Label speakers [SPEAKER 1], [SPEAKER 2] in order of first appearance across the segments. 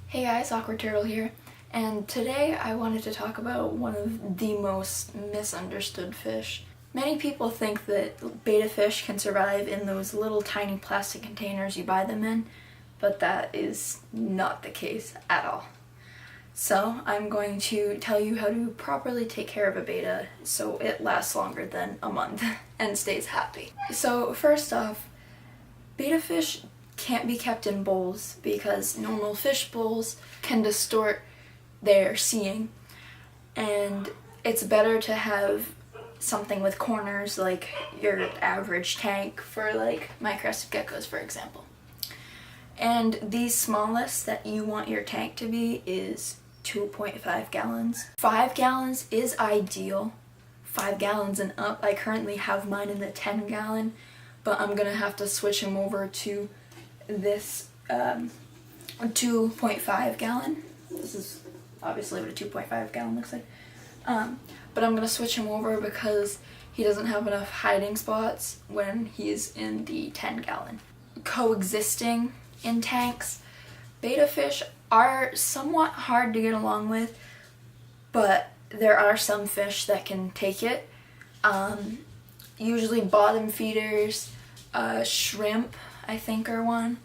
[SPEAKER 1] Hey guys, Awkward Turtle here, and today I wanted to talk about one of the most misunderstood fish. Many people think that betta fish can survive in those little tiny plastic containers you buy them in, but that is not the case at all. So I'm going to tell you how to properly take care of a betta so it lasts longer than a month and stays happy. So first off, betta fish can't be kept in bowls because normal fish bowls can distort their seeing, and it's better to have something with corners like your average tank for like my crested geckos, for example. And the smallest that you want your tank to be is 2.5 gallons. 5 gallons is ideal. 5 gallons and up. I currently have mine in the 10 gallon, but I'm gonna have to switch him over to this 2.5 gallon. This is obviously what a 2.5 gallon looks like. But I'm gonna switch him over because he doesn't have enough hiding spots when he's in the 10 gallon. Coexisting in tanks, betta fish are somewhat hard to get along with, but there are some fish that can take it. Usually bottom feeders, shrimp I think are one,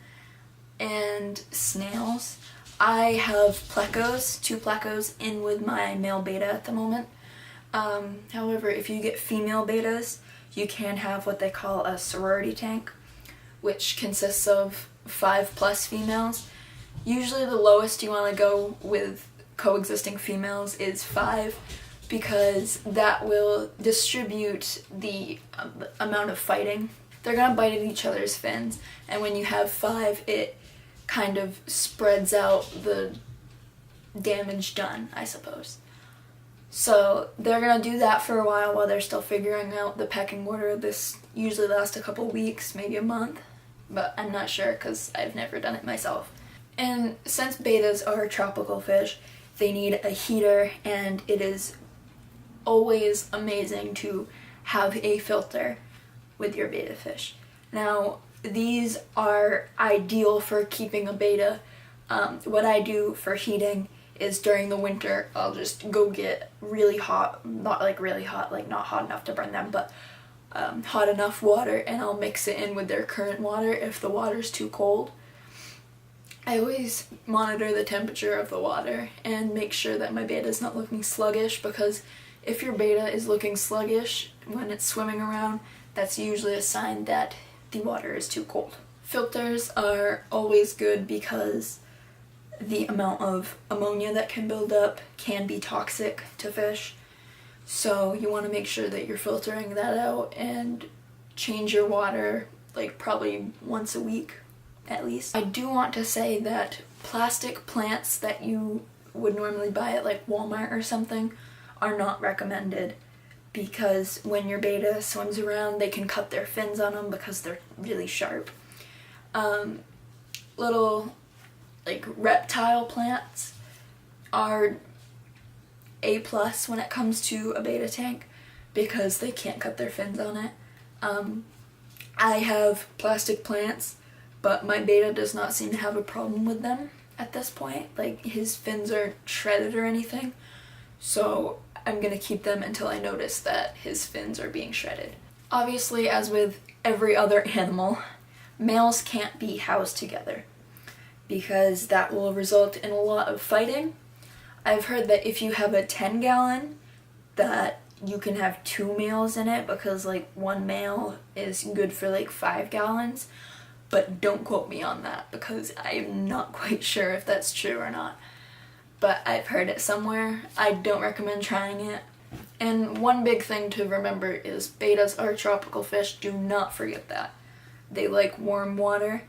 [SPEAKER 1] and snails. I have plecos, 2 plecos in with my male betta at the moment. However, if you get female bettas, you can have what they call a sorority tank, which consists of 5+ females. Usually the lowest you want to go with coexisting females is 5, because that will distribute the amount of fighting. They're gonna bite at each other's fins, and when you have 5, it kind of spreads out the damage done, I suppose. So they're gonna do that for a while they're still figuring out the pecking order. This usually lasts a couple weeks, maybe a month, but I'm not sure because I've never done it myself. And since bettas are tropical fish, they need a heater, and it is always amazing to have a filter with your betta fish. Now, these are ideal for keeping a betta. What I do for heating is during the winter, I'll just go get really hot, not like really hot, like not hot enough to burn them, but hot enough water, and I'll mix it in with their current water if the water's too cold. I always monitor the temperature of the water and make sure that my betta is not looking sluggish, because if your betta is looking sluggish when it's swimming around, that's usually a sign that the water is too cold. Filters are always good because the amount of ammonia that can build up can be toxic to fish. So you want to make sure that you're filtering that out and change your water like probably once a week at least. I do want to say that plastic plants that you would normally buy at like Walmart or something are not recommended, because when your betta swims around, they can cut their fins on them because they're really sharp. Little like reptile plants are A+ when it comes to a betta tank because they can't cut their fins on it. I have plastic plants, but my betta does not seem to have a problem with them at this point. Like, his fins aren't shredded or anything, so I'm gonna keep them until I notice that his fins are being shredded. Obviously, as with every other animal, males can't be housed together because that will result in a lot of fighting. I've heard that if you have a 10 gallon, that you can have 2 males in it because like 1 male is good for like 5 gallons, but don't quote me on that because I am not quite sure if that's true or not. But I've heard it somewhere. I don't recommend trying it. And one big thing to remember is bettas are tropical fish. Do not forget that. They like warm water.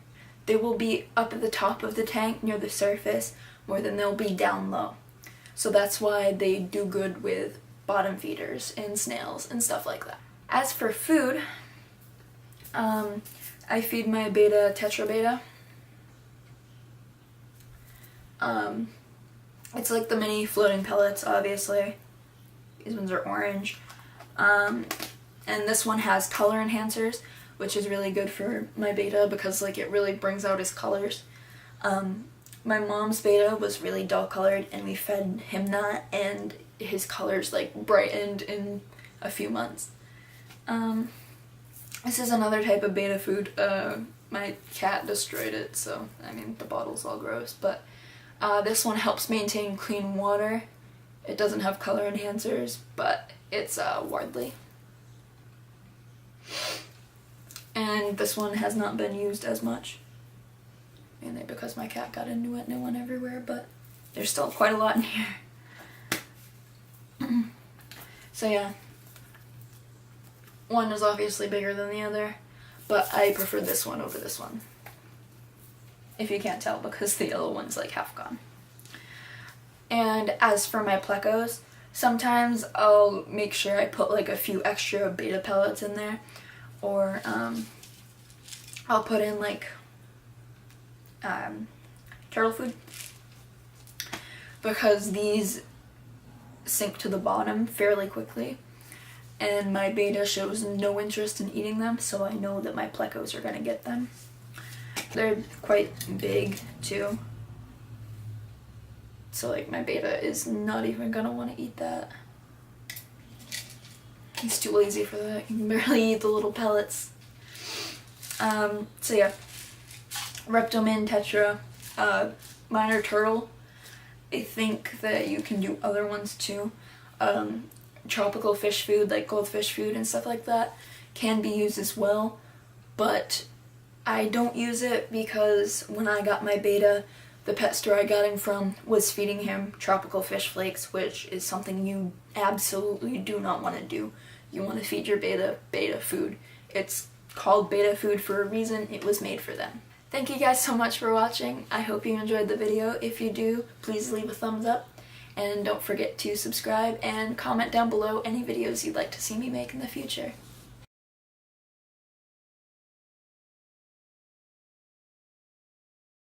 [SPEAKER 1] They will be up at the top of the tank near the surface more than they'll be down low. So that's why they do good with bottom feeders and snails and stuff like that. As for food, I feed my betta tetra betta. It's like the mini floating pellets, obviously. These ones are orange. And this one has color enhancers, which is really good for my betta because like it really brings out his colors. My mom's beta was really dull colored and we fed him that and his colors like brightened in a few months. This is another type of beta food. My cat destroyed it, so I mean the bottle's all gross, but this one helps maintain clean water. It doesn't have color enhancers, but it's Wardley. And this one has not been used as much. Mainly because my cat got into it and it went everywhere, but there's still quite a lot in here. So yeah. One is obviously bigger than the other, but I prefer this one over this one. If you can't tell, because the yellow one's like half gone. And as for my plecos, sometimes I'll make sure I put like a few extra beta pellets in there, or I'll put in like turtle food, because these sink to the bottom fairly quickly and my beta shows no interest in eating them, so I know that my plecos are going to get them. They're quite big too, so like my beta is not even going to want to eat that. He's too lazy for that. He can barely eat the little pellets. So yeah, Reptomin Tetra, minor turtle. I think that you can do other ones too. Tropical fish food like goldfish food and stuff like that can be used as well, but I don't use it because when I got my beta, the pet store I got him from was feeding him tropical fish flakes, which is something you absolutely do not want to do. You want to feed your beta food. It's called beta food for a reason. It was made for them. Thank you guys so much for watching. I hope you enjoyed the video. If you do, please leave a thumbs up. And don't forget to subscribe and comment down below any videos you'd like to see me make in the future.